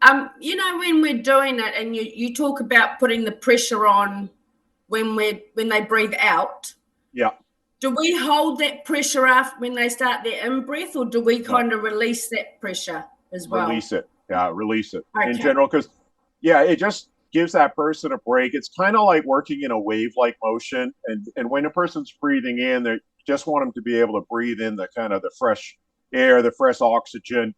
When we're doing it, and you talk about putting the pressure on when they breathe out. Yeah. Do we hold that pressure after when they start their in breath, or do we No. kind of release that pressure as well? Release it. Yeah, release it in Okay. general, because yeah, it just gives that person a break. It's kind of like working in a wave-like motion, and when a person's breathing in, they just want them to be able to breathe in the kind of the fresh air, the fresh oxygen,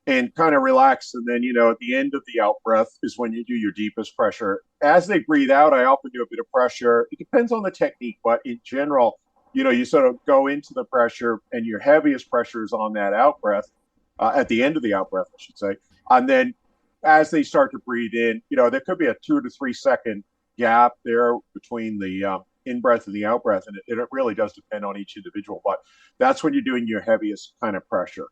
and kind of relax. And then, at the end of the out breath is when you do your deepest pressure. As they breathe out, I often do a bit of pressure. It depends on the technique, but in general, you sort of go into the pressure, and your heaviest pressure is on that out breath, at the end of the out breath, I should say. And then as they start to breathe in, there could be a 2 to 3 second gap there between the in breath and the out breath. And it really does depend on each individual, but that's when you're doing your heaviest kind of pressure.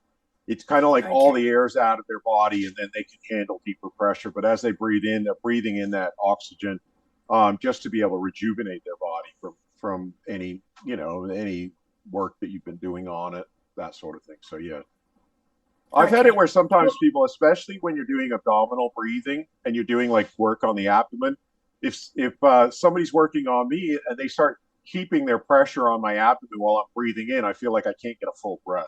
It's kind of like all Okay. the air's out of their body, and then they can handle deeper pressure. But as they breathe in, they're breathing in that oxygen, just to be able to rejuvenate their body from any work that you've been doing on it, that sort of thing. So yeah, I've had it Okay. where sometimes people, especially when you're doing abdominal breathing and you're doing like work on the abdomen, if somebody's working on me and they start keeping their pressure on my abdomen while I'm breathing in, I feel like I can't get a full breath.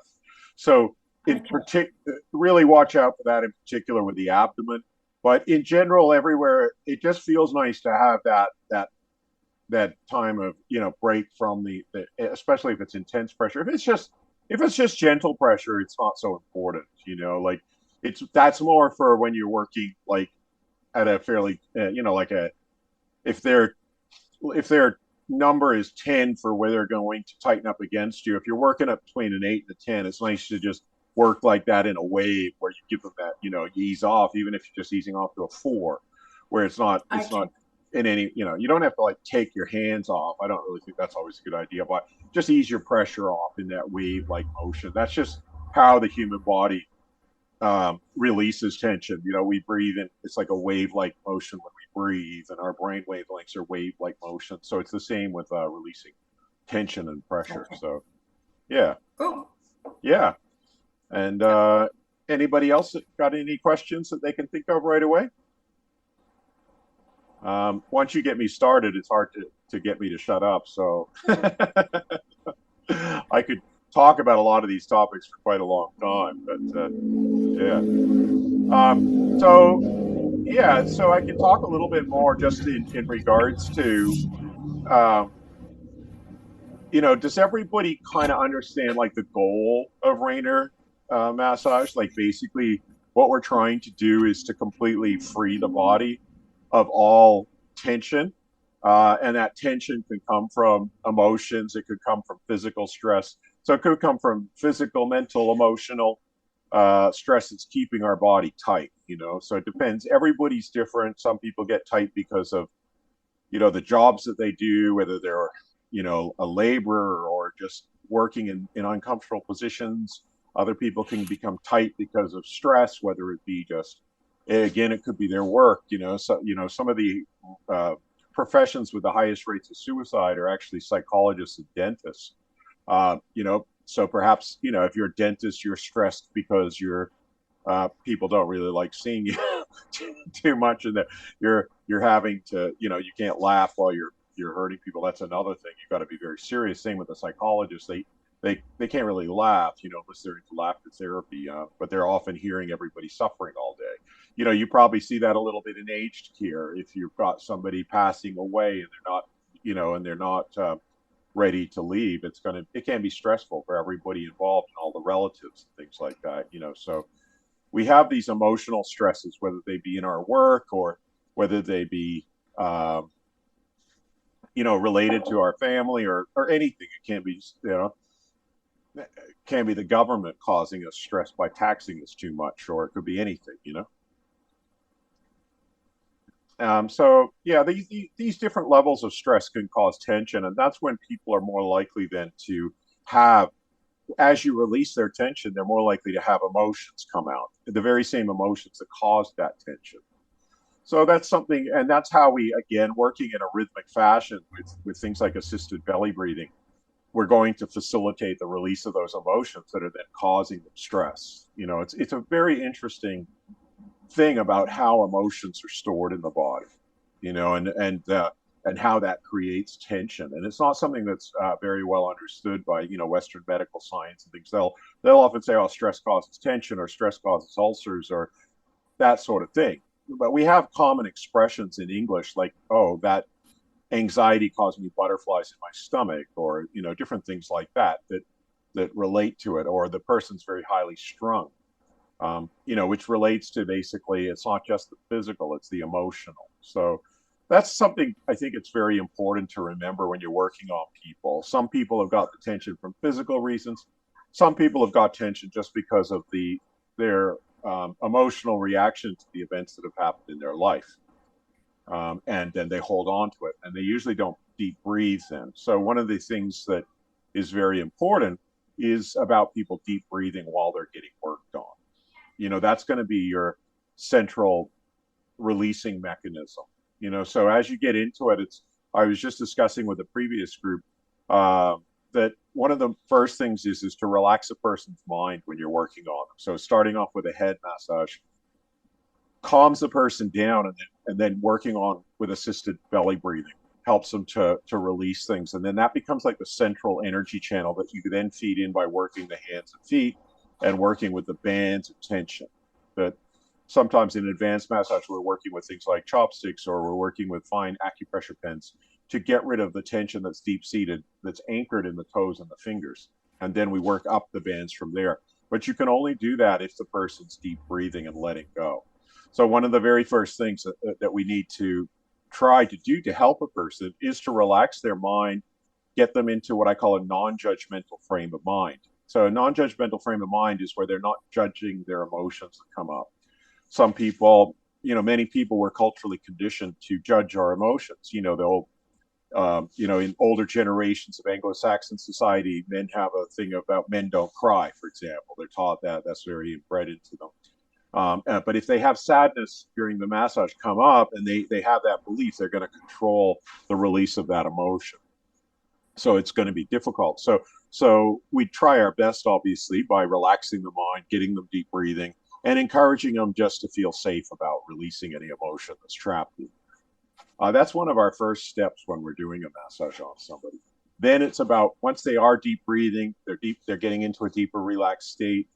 So in Okay. particular, really watch out for that in particular with the abdomen. But in general, everywhere, it just feels nice to have that time of break from the especially if it's intense pressure. If it's just gentle pressure, it's not so important. Like that's more for when you're working like at a fairly like a if their number is 10 for where they're going to tighten up against you. If you're working up between an 8 and a 10, it's nice to just work like that in a wave where you give them that, you ease off, even if you're just easing off to a 4, where it's not Okay. in any, you don't have to like take your hands off. I don't really think that's always a good idea, but just ease your pressure off in that wave like motion. That's just how the human body releases tension. We breathe in, it's like a wave like motion when we breathe, and our brain wavelengths are wave like motion. So it's the same with releasing tension and pressure. Okay. So, yeah, Cool. yeah. And anybody else got any questions that they can think of right away? Once you get me started, it's hard to get me to shut up. So I could talk about a lot of these topics for quite a long time, but yeah. So yeah, so I can talk a little bit more just in regards to, um, does everybody kind of understand like the goal of Raynor massage? Like basically, what we're trying to do is to completely free the body of all tension. And that tension can come from emotions, it could come from physical stress. So it could come from physical, mental, emotional stress that's keeping our body tight. So it depends. Everybody's different. Some people get tight because of, the jobs that they do, whether they're, a laborer or just working in uncomfortable positions. Other people can become tight because of stress, whether it be just, again, it could be their work. So, some of the professions with the highest rates of suicide are actually psychologists and dentists. So perhaps, if you're a dentist, you're stressed because people don't really like seeing you too much, and that you're having to, you can't laugh while you're hurting people. That's another thing. You've got to be very serious. Same with a psychologist. They can't really laugh, unless they're into laughter therapy. But they're often hearing everybody suffering all day. You probably see that a little bit in aged care. If you've got somebody passing away and they're not ready to leave, it can be stressful for everybody involved and all the relatives and things like that. So we have these emotional stresses, whether they be in our work or whether they be, related to our family or anything. It can be the government causing us stress by taxing us too much, or it could be anything. So yeah, these different levels of stress can cause tension, and that's when people are more likely then to have, as you release their tension, they're more likely to have emotions come out, the very same emotions that caused that tension. So that's something, and that's how we, again, working in a rhythmic fashion with things like assisted belly breathing, we're going to facilitate the release of those emotions that are then causing them stress. It's a very interesting thing about how emotions are stored in the body, and how that creates tension. And it's not something that's very well understood by Western medical science and things. They'll often say, "Oh, stress causes tension," or "stress causes ulcers," or that sort of thing. But we have common expressions in English like, "Oh, that anxiety caused me butterflies in my stomach," or different things like that relate to it, or the person's very highly strung, which relates to basically it's not just the physical, it's the emotional. So that's something I think it's very important to remember when you're working on people. Some people have got the tension from physical reasons. Some people have got tension just because of their emotional reaction to the events that have happened in their life. And then they hold on to it, and they usually don't deep breathe then. So one of the things that is very important is about people deep breathing while they're getting worked on. That's going to be your central releasing mechanism. So as you get into it, I was just discussing with the previous group that one of the first things is to relax a person's mind when you're working on them. So starting off with a head massage calms the person down, and then working on with assisted belly breathing helps them to release things. And then that becomes like the central energy channel that you can then feed in by working the hands and feet and working with the bands of tension. That sometimes in advanced massage, we're working with things like chopsticks, or we're working with fine acupressure pens to get rid of the tension that's deep seated, that's anchored in the toes and the fingers. And then we work up the bands from there. But you can only do that if the person's deep breathing and letting go. So one of the very first things that we need to try to do to help a person is to relax their mind, get them into what I call a non-judgmental frame of mind. So a non-judgmental frame of mind is where they're not judging their emotions that come up. Some people, many people were culturally conditioned to judge our emotions. In older generations of Anglo-Saxon society, men have a thing about men don't cry, for example. They're taught that's very inbred into them. But if they have sadness during the massage come up, and they have that belief, they're going to control the release of that emotion. So it's going to be difficult. So we try our best, obviously, by relaxing the mind, getting them deep breathing, and encouraging them just to feel safe about releasing any emotion that's trapped in. That's one of our first steps when we're doing a massage on somebody. Then it's about, once they are deep breathing, they're getting into a deeper relaxed state.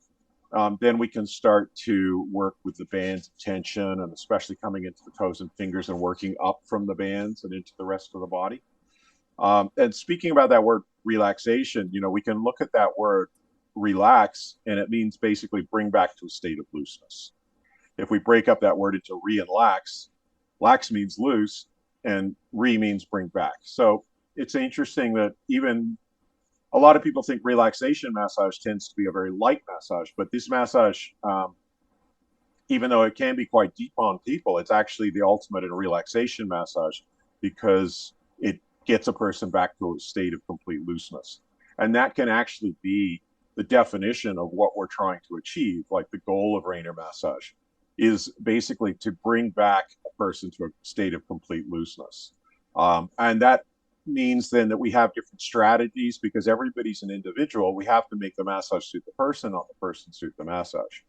Then we can start to work with the bands of tension, and especially coming into the toes and fingers and working up from the bands and into the rest of the body. And speaking about that word relaxation, we can look at that word relax, and it means basically bring back to a state of looseness. If we break up that word into re and lax, lax means loose, and re means bring back. So it's interesting that even a lot of people think relaxation massage tends to be a very light massage, but this massage, even though it can be quite deep on people, it's actually the ultimate in relaxation massage, because it gets a person back to a state of complete looseness. And that can actually be the definition of what we're trying to achieve. Like the goal of Raynor Massage is basically to bring back a person to a state of complete looseness. And that means then that we have different strategies, because everybody's an individual. We have to make the massage suit the person, not the person suit the massage.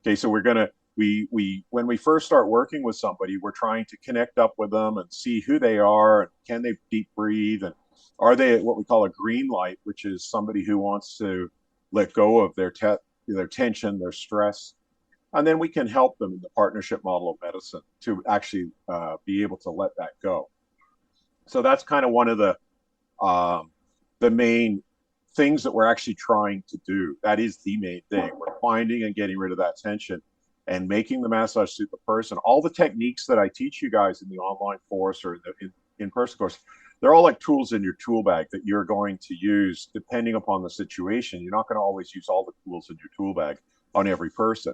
Okay, so we when we first start working with somebody, we're trying to connect up with them and see who they are, and can they deep breathe, and are they what we call a green light, which is somebody who wants to let go of their tension, their stress. And then we can help them in the partnership model of medicine to actually be able to let that go. So that's kind of one of the main things that we're actually trying to do. That is the main thing. We're finding and getting rid of that tension and making the massage suit the person. All the techniques that I teach you guys in the online course or the in-person course, they're all like tools in your tool bag that you're going to use depending upon the situation. You're not going to always use all the tools in your tool bag on every person,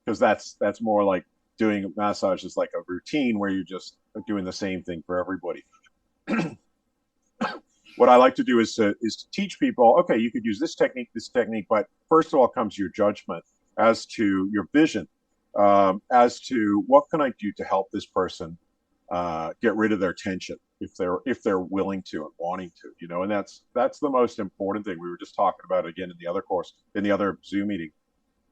because that's more like doing a massage is like a routine where you're just doing the same thing for everybody. What I like to do is to teach people, okay, you could use this technique, but first of all comes your judgment as to your vision, as to what can I do to help this person get rid of their tension if they're willing to and wanting to, and that's the most important thing. We were just talking about it again in the other course, in the other Zoom meeting,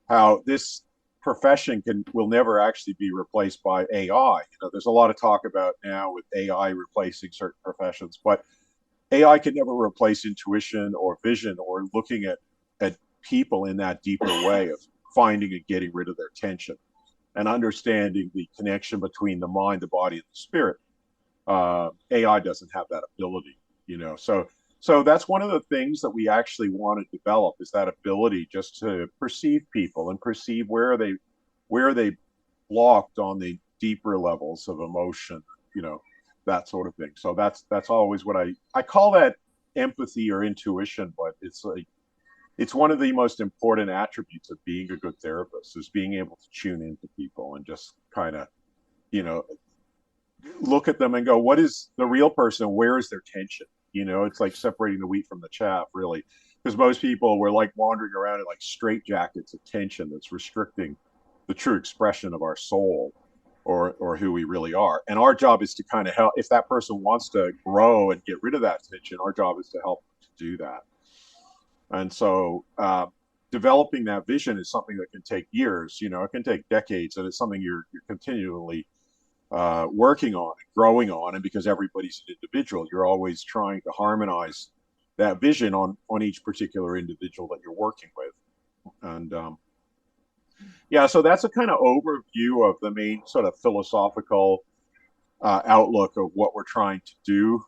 how this profession will never actually be replaced by AI. There's a lot of talk about now with AI replacing certain professions, but AI can never replace intuition or vision or looking at people in that deeper way of finding and getting rid of their tension and understanding the connection between the mind, the body, and the spirit. AI doesn't have that ability. So that's one of the things that we actually want to develop, is that ability just to perceive people and perceive where they blocked on the deeper levels of emotion, that sort of thing. So that's always what I call that empathy or intuition, but it's one of the most important attributes of being a good therapist, is being able to tune into people and just kind of, look at them and go, what is the real person? Where is their tension? It's like separating the wheat from the chaff, really, because most people were like wandering around in like straitjackets of tension that's restricting the true expression of our soul, or who we really are. And our job is to kind of help. If that person wants to grow and get rid of that tension, our job is to help them to do that. And so developing that vision is something that can take years. It can take decades, and it's something you're continually working on and growing on. And because everybody's an individual, you're always trying to harmonize that vision on each particular individual that you're working with. And yeah, so that's a kind of overview of the main sort of philosophical outlook of what we're trying to do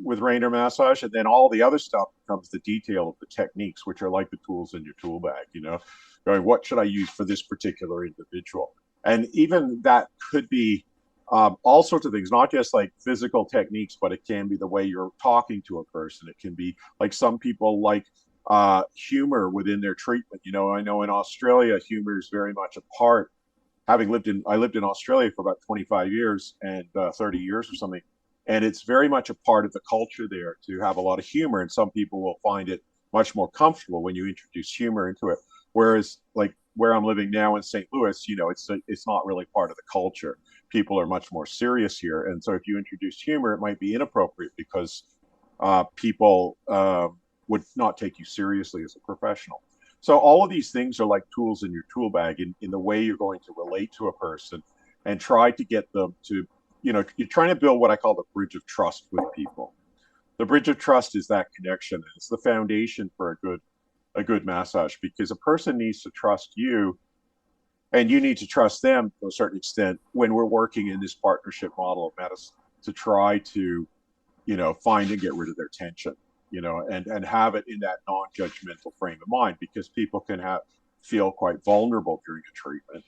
with Raynor Massage. And then all the other stuff becomes the detail of the techniques, which are like the tools in your tool bag, going, what should I use for this particular individual? And even that could be all sorts of things, not just like physical techniques, but it can be the way you're talking to a person. It can be like some people like humor within their treatment. I know in Australia, humor is very much a part. I lived in Australia for about 25 years and 30 years or something. And it's very much a part of the culture there to have a lot of humor. And some people will find it much more comfortable when you introduce humor into it. Whereas like where I'm living now in St. Louis, it's not really part of the culture. People are much more serious here. And so if you introduce humor, it might be inappropriate because people would not take you seriously as a professional. So all of these things are like tools in your tool bag in the way you're going to relate to a person and try to get them to, you're trying to build what I call the bridge of trust with people. The bridge of trust is that connection. And it's the foundation for a good massage, because a person needs to trust you and you need to trust them to a certain extent when we're working in this partnership model of medicine to try to, find and get rid of their tension, and have it in that non-judgmental frame of mind, because people can feel quite vulnerable during a treatment,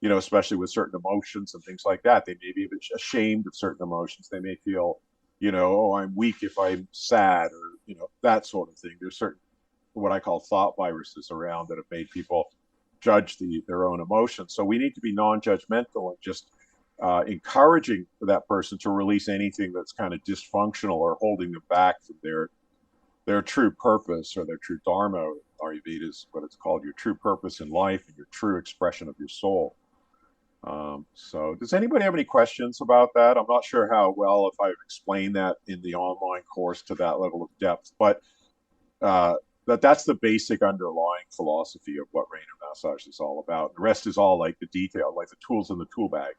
especially with certain emotions and things like that. They may be a bit ashamed of certain emotions. They may feel, oh, I'm weak if I'm sad, or, that sort of thing. There's certain, what I call thought viruses around that have made people judge their own emotions. So we need to be non-judgmental and just encouraging for that person to release anything that's kind of dysfunctional or holding them back from their true purpose or their true dharma. Ayurveda is what it's called, your true purpose in life and your true expression of your soul. So does anybody have any questions about that? I'm not sure how well if I've explained that in the online course to that level of depth, but that's the basic underlying philosophy of what Raynor Massage is all about. The rest is all like the detail, like the tools in the tool bag,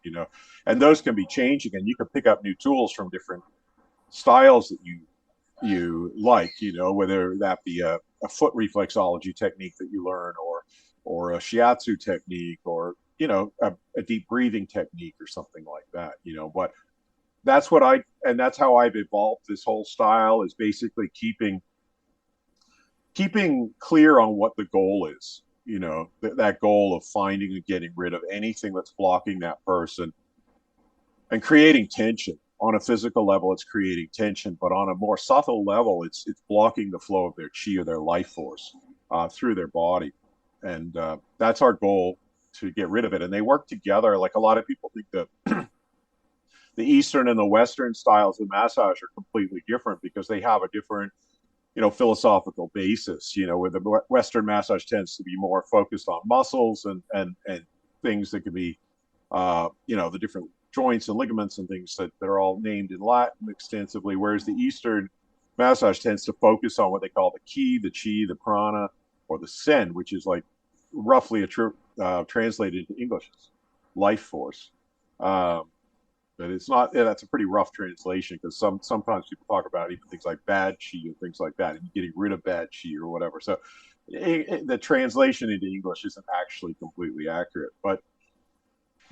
and those can be changing, and you can pick up new tools from different styles that you like, whether that be a foot reflexology technique that you learn, or a shiatsu technique, or a deep breathing technique or something like that, but that's that's how I've evolved this whole style, is basically keeping clear on what the goal is, that goal of finding and getting rid of anything that's blocking that person and creating tension. On a physical level, it's creating tension, but on a more subtle level, it's blocking the flow of their chi or their life force through their body. And that's our goal, to get rid of it. And they work together. Like a lot of people think that the Eastern and the Western styles of massage are completely different because they have a different philosophical basis, where the Western massage tends to be more focused on muscles and things that can be, the different joints and ligaments and things that are all named in Latin extensively, whereas the Eastern massage tends to focus on what they call the ki, the chi, the prana, or the sen, which is like roughly translated into English as life force. Um, but it's not. Yeah, that's a pretty rough translation because sometimes people talk about even things like bad chi and things like that, and getting rid of bad chi or whatever. So the translation into English isn't actually completely accurate, but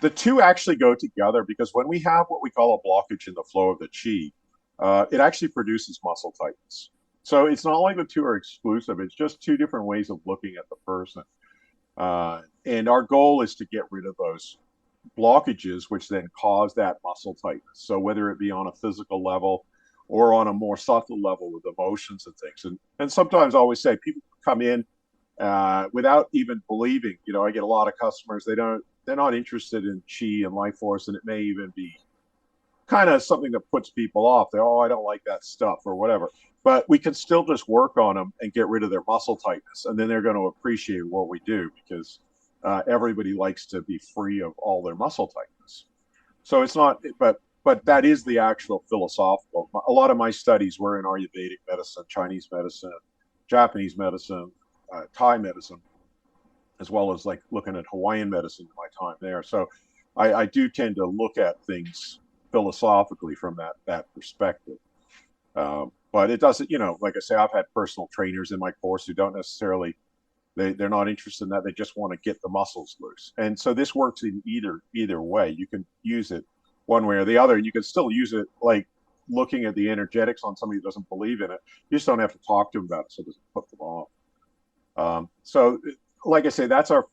the two actually go together because when we have what we call a blockage in the flow of the chi, it actually produces muscle tightness. So it's not like the two are exclusive. It's just two different ways of looking at the person. And our goal is to get rid of those blockages, which then cause that muscle tightness. So whether it be on a physical level or on a more subtle level with emotions and things. And sometimes I always say people come in without even believing. You know, I get a lot of customers, they're not interested in chi and life force, and it may even be kind of something that puts people off. They, oh, I don't like that stuff or whatever. But we can still just work on them and get rid of their muscle tightness, and then they're going to appreciate what we do because everybody likes to be free of all their muscle tightness. So it's not, but that is the actual philosophical. A lot of my studies were in Ayurvedic medicine, Chinese medicine, Japanese medicine, Thai medicine, as well as like looking at Hawaiian medicine in my time there. So I do tend to look at things philosophically from that perspective. But it doesn't, you know, like I say, I've had personal trainers in my course who don't necessarily they're not interested in that. They just want to get the muscles loose. And so this works in either way. You can use it one way or the other. You can still use it like looking at the energetics on somebody who doesn't believe in it. You just don't have to talk to them about it, so it doesn't put them off. So like I say, that's our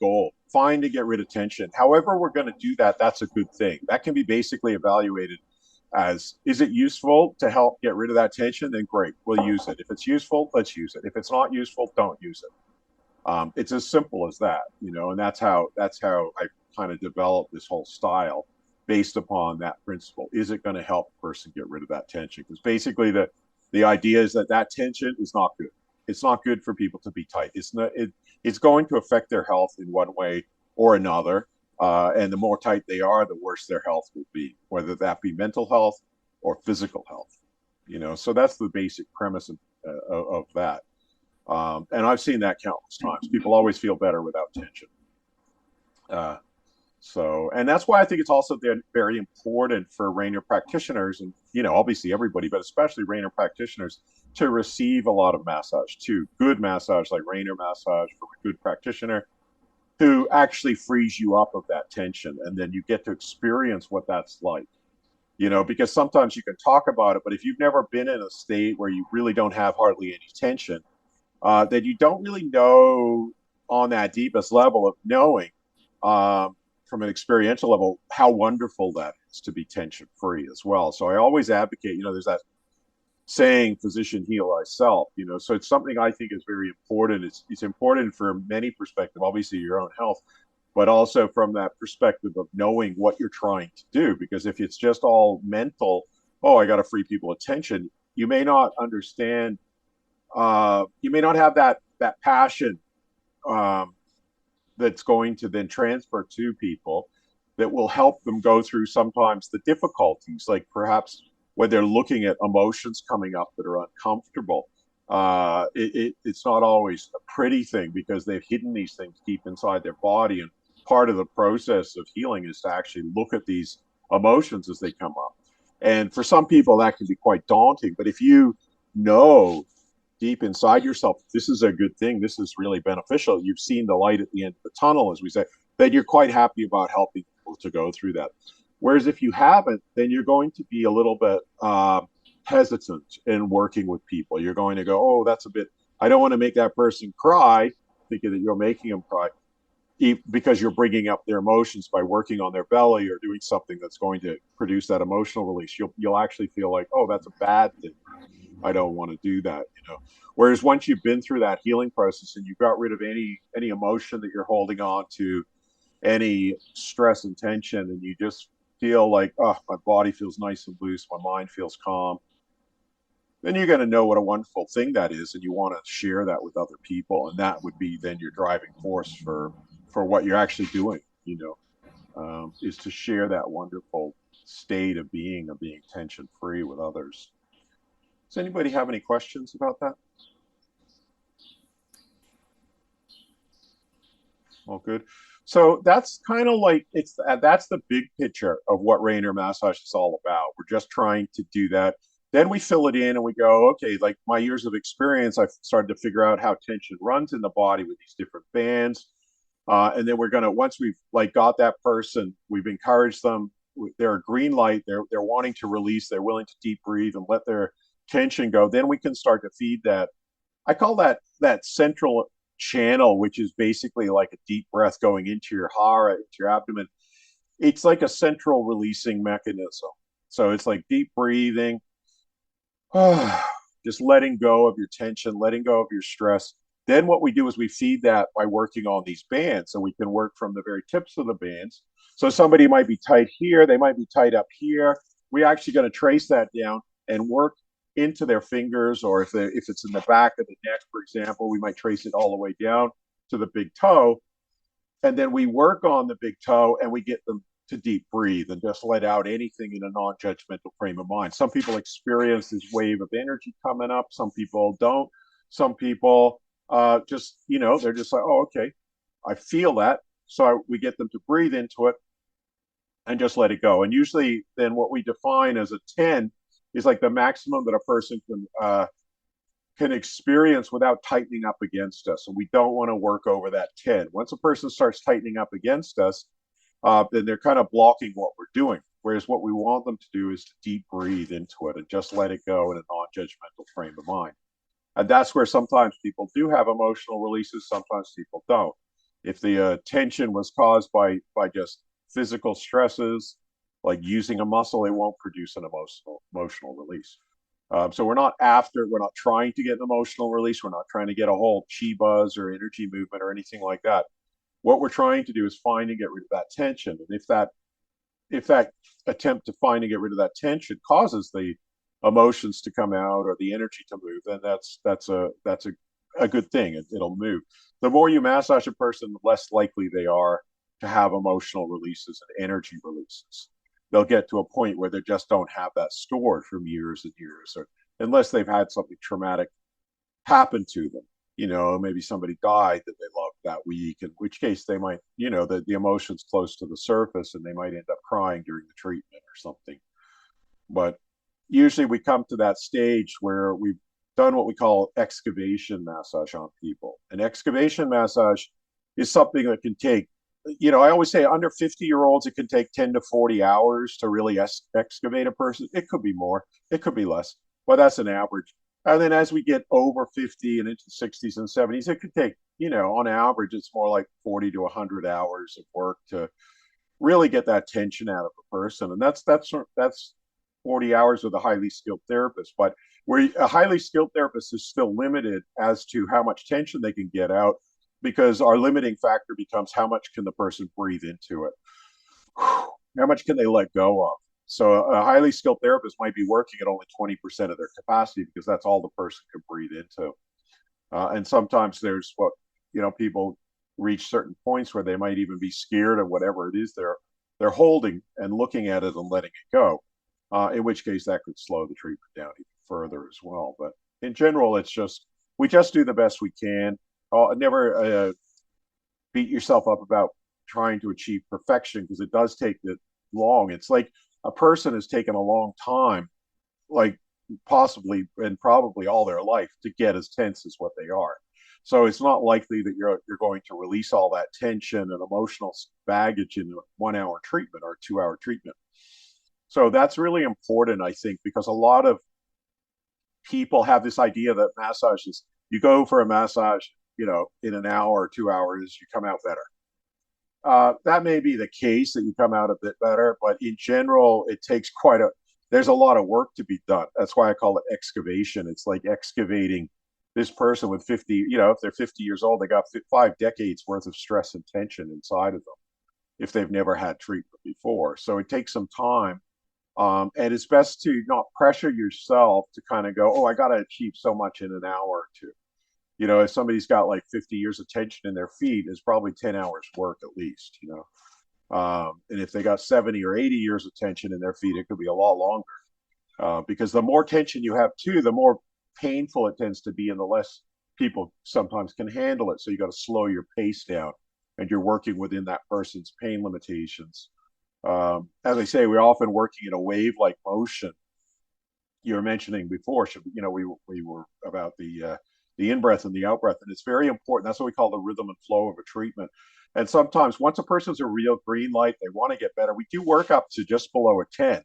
goal. Find to get rid of tension. However we're going to do that, that's a good thing. That can be basically evaluated as, is it useful to help get rid of that tension? Then great, we'll use it. If it's useful, let's use it. If it's not useful, don't use it. It's as simple as that, you know, and that's how I kind of developed this whole style based upon that principle. Is it going to help a person get rid of that tension? Because basically the idea is that tension is not good. It's not good for people to be tight. It's going to affect their health in one way or another. And the more tight they are, the worse their health will be, whether that be mental health or physical health. You know, so that's the basic premise of that. And I've seen that countless times. People always feel better without tension. And that's why I think it's also very important for Raynor practitioners, and you know, obviously everybody, but especially Raynor practitioners, to receive a lot of massage too. Good massage like Raynor Massage from a good practitioner who actually frees you up of that tension, and then you get to experience what that's like. You know, because sometimes you can talk about it, but if you've never been in a state where you really don't have hardly any tension, that you don't really know on that deepest level of knowing from an experiential level how wonderful that is to be tension free as well. So I always advocate, you know, there's that saying, physician heal thyself, you know, so it's something I think is very important. It's important for many perspectives, obviously your own health, but also from that perspective of knowing what you're trying to do. Because if it's just all mental, oh, I got to free people attention, you may not understand, you may not have that passion that's going to then transfer to people that will help them go through sometimes the difficulties, like perhaps when they're looking at emotions coming up that are uncomfortable. It's not always a pretty thing because they've hidden these things deep inside their body. And part of the process of healing is to actually look at these emotions as they come up. And for some people, that can be quite daunting. But if you know deep inside yourself, this is a good thing, this is really beneficial, you've seen the light at the end of the tunnel, as we say, then you're quite happy about helping people to go through that. Whereas if you haven't, then you're going to be a little bit hesitant in working with people. You're going to go, oh, that's a bit, I don't want to make that person cry, thinking that you're making them cry, because you're bringing up their emotions by working on their belly or doing something that's going to produce that emotional release. You'll actually feel like, oh, that's a bad thing, I don't want to do that, you know. Whereas once you've been through that healing process and you got rid of any emotion that you're holding on to, any stress and tension, and you just feel like, oh, my body feels nice and loose, my mind feels calm, then you're going to know what a wonderful thing that is, and you want to share that with other people, and that would be then your driving force for what you're actually doing, you know, is to share that wonderful state of being tension free with others. Does anybody have any questions about that? Well, good. So that's kind of like that's the big picture of what Raynor Massage is all about. We're just trying to do that. Then we fill it in and we go, okay, like my years of experience, I've started to figure out how tension runs in the body with these different bands. And then we're gonna once we've like got that person, we've encouraged them. They're a green light. They're wanting to release. They're willing to deep breathe and let their tension go. Then we can start to feed that. I call that central channel, which is basically like a deep breath going into your hara, into your abdomen. It's like a central releasing mechanism. So it's like deep breathing, just letting go of your tension, letting go of your stress. Then what we do is we feed that by working on these bands. So we can work from the very tips of the bands. So somebody might be tight here, they might be tight up here. We're actually going to trace that down and work into their fingers, or if it's in the back of the neck, for example, we might trace it all the way down to the big toe. And then we work on the big toe and we get them to deep breathe and just let out anything in a non-judgmental frame of mind. Some people experience this wave of energy coming up. Some people don't. Some people just, they're just like, oh, okay, I feel that. So we get them to breathe into it and just let it go. And usually then what we define as a 10 is like the maximum that a person can experience without tightening up against us. And we don't want to work over that 10. Once a person starts tightening up against us, then they're kind of blocking what we're doing. Whereas what we want them to do is to deep breathe into it and just let it go in a non-judgmental frame of mind. And that's where sometimes people do have emotional releases, sometimes people don't. If the tension was caused by just physical stresses, like using a muscle, it won't produce an emotional release. So we're not trying to get an emotional release. We're not trying to get a whole chi buzz or energy movement or anything like that. What we're trying to do is find and get rid of that tension. And if that attempt to find and get rid of that tension causes the emotions to come out or the energy to move, then that's a good thing. It'll move. The more you massage a person, the less likely they are to have emotional releases and energy releases. They'll get to a point where they just don't have that stored from years and years, or unless they've had something traumatic happen to them. Maybe somebody died that they loved that week, in which case they might, the emotions close to the surface and they might end up crying during the treatment or something. But usually we come to that stage where we've done what we call excavation massage on people. And excavation massage is something that can take, I always say under 50-year-olds, it can take 10 to 40 hours to really excavate a person. It could be more, it could be less, but that's an average. And then as we get over 50 and into the 60s and 70s, it could take, on average, it's more like 40 to 100 hours of work to really get that tension out of a person. And that's 40 hours with a highly skilled therapist. But where a highly skilled therapist is still limited as to how much tension they can get out, because our limiting factor becomes how much can the person breathe into it? How much can they let go of? So a highly skilled therapist might be working at only 20% of their capacity because that's all the person can breathe into. And sometimes there's people reach certain points where they might even be scared of whatever it is they're holding and looking at it and letting it go. In which case that could slow the treatment down even further as well. But in general, we just do the best we can. Never beat yourself up about trying to achieve perfection, because it does take it long. It's like a person has taken a long time, like possibly and probably all their life, to get as tense as what they are. So it's not likely that you're going to release all that tension and emotional baggage in a 1 hour treatment or a 2 hour treatment. So that's really important, I think, because a lot of people have this idea that massages, you go for a massage, in an hour or 2 hours, you come out better. That may be the case, that you come out a bit better, but in general, there's a lot of work to be done. That's why I call it excavation. It's like excavating this person with 50, if they're 50 years old, they got 5 decades worth of stress and tension inside of them if they've never had treatment before. So it takes some time. And it's best to not pressure yourself to kind of go, oh, I got to achieve so much in an hour or two. If somebody's got like 50 years of tension in their feet, it's probably 10 hours work at least, and if they got 70 or 80 years of tension in their feet, it could be a lot longer, because the more tension you have too, the more painful it tends to be, and the less people sometimes can handle it. So you got to slow your pace down and you're working within that person's pain limitations. As I say, we're often working in a wave-like motion. You were mentioning before, we were about the in breath and the out breath, and it's very important. That's what we call the rhythm and flow of a treatment. And sometimes, once a person's a real green light, they want to get better. We do work up to just below a 10.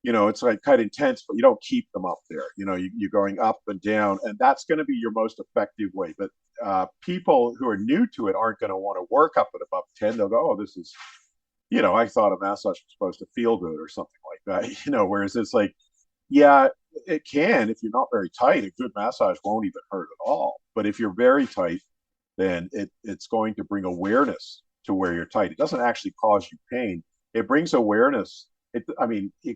It's like kind of intense, but you don't keep them up there. You're going up and down, and that's going to be your most effective way. But people who are new to it aren't going to want to work up at above 10. They'll go, oh, this is, I thought a massage was supposed to feel good or something like that. Whereas it's like, yeah, it can. If you're not very tight, a good massage won't even hurt at all. But if you're very tight, then it's going to bring awareness to where you're tight. It doesn't actually cause you pain. It brings awareness. It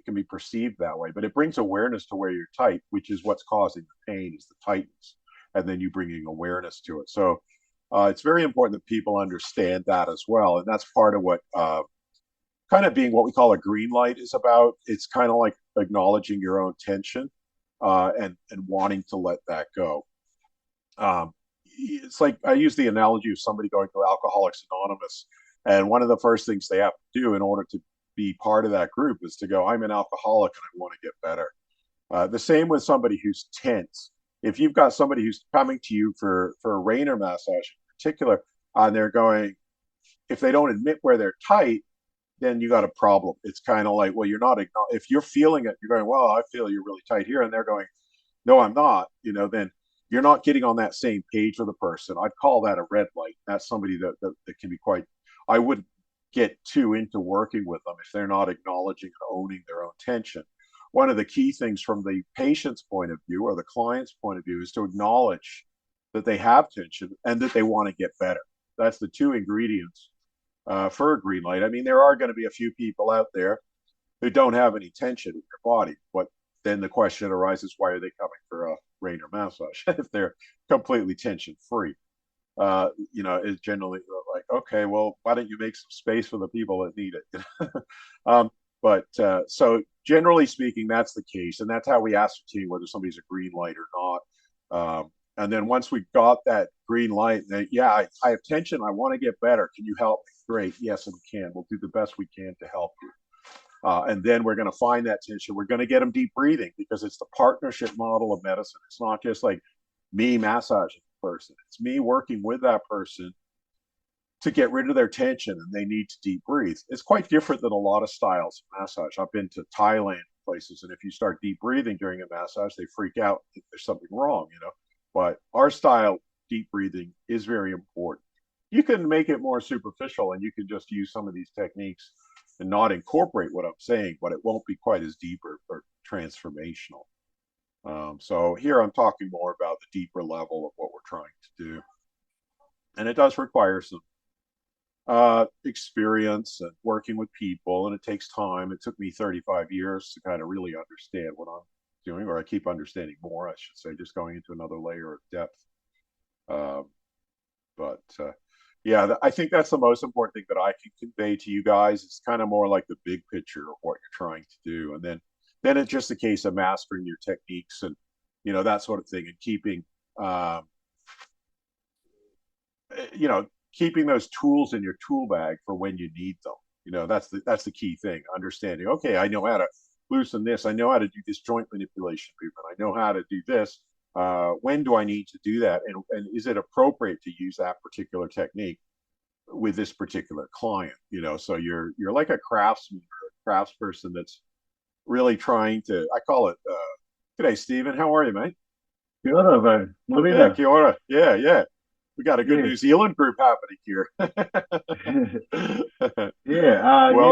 can be perceived that way, but it brings awareness to where you're tight, which is what's causing the pain, is the tightness, and then you bringing awareness to it. So it's very important that people understand that as well, and that's part of what kind of being what we call a green light is about. It's kind of like acknowledging your own tension and wanting to let that go. It's like I use the analogy of somebody going to Alcoholics Anonymous, and one of the first things they have to do in order to be part of that group is to go, I'm an alcoholic and I want to get better. The same with somebody who's tense. If you've got somebody who's coming to you for a Raynor massage in particular, and they're going, if they don't admit where they're tight, then you got a problem. It's kind of like, well, you're not, if you're feeling it, you're going, well, I feel you're really tight here. And they're going, no, I'm not, then you're not getting on that same page with a person. I'd call that a red light. That's somebody that can be quite, I wouldn't get too into working with them if they're not acknowledging and owning their own tension. One of the key things from the patient's point of view or the client's point of view is to acknowledge that they have tension and that they want to get better. That's the two ingredients for a green light. There are going to be a few people out there who don't have any tension in their body, but then the question arises, why are they coming for a Raynor massage if they're completely tension free? Is generally like, okay, well, why don't you make some space for the people that need it? So generally speaking, that's the case, and that's how we ascertain whether somebody's a green light or not. And then once we've got that green light, then, I have tension, I want to get better. Can you help me? Great, yes, we can. We'll do the best we can to help you. And then we're going to find that tension. We're going to get them deep breathing, because it's the partnership model of medicine. It's not just like me massaging the person. It's me working with that person to get rid of their tension, and they need to deep breathe. It's quite different than a lot of styles of massage. I've been to Thailand places, and if you start deep breathing during a massage, they freak out if there's something wrong, But our style, deep breathing, is very important. You can make it more superficial, and you can just use some of these techniques and not incorporate what I'm saying, but it won't be quite as deep or transformational. So here I'm talking more about the deeper level of what we're trying to do. And it does require some experience and working with people, and it takes time. It took me 35 years to kind of really understand what I'm doing, or I keep understanding more, I should say, just going into another layer of depth. I think that's the most important thing that I can convey to you guys. It's kind of more like the big picture of what you're trying to do, and then it's just a case of mastering your techniques and that sort of thing, and keeping keeping those tools in your tool bag for when you need them. That's the key thing. Understanding, okay, I know how to loosen this. I know how to do this joint manipulation movement. I know how to do this. When do I need to do that? And is it appropriate to use that particular technique with this particular client? So you're like a craftsman or a craftsperson that's really trying to, I call it, g'day, Stephen. How are you, mate? Kia ora, bro. Yeah, Morena. kia ora. Yeah. We got a good Yeah. New Zealand group happening here. Yeah. Well, Yeah.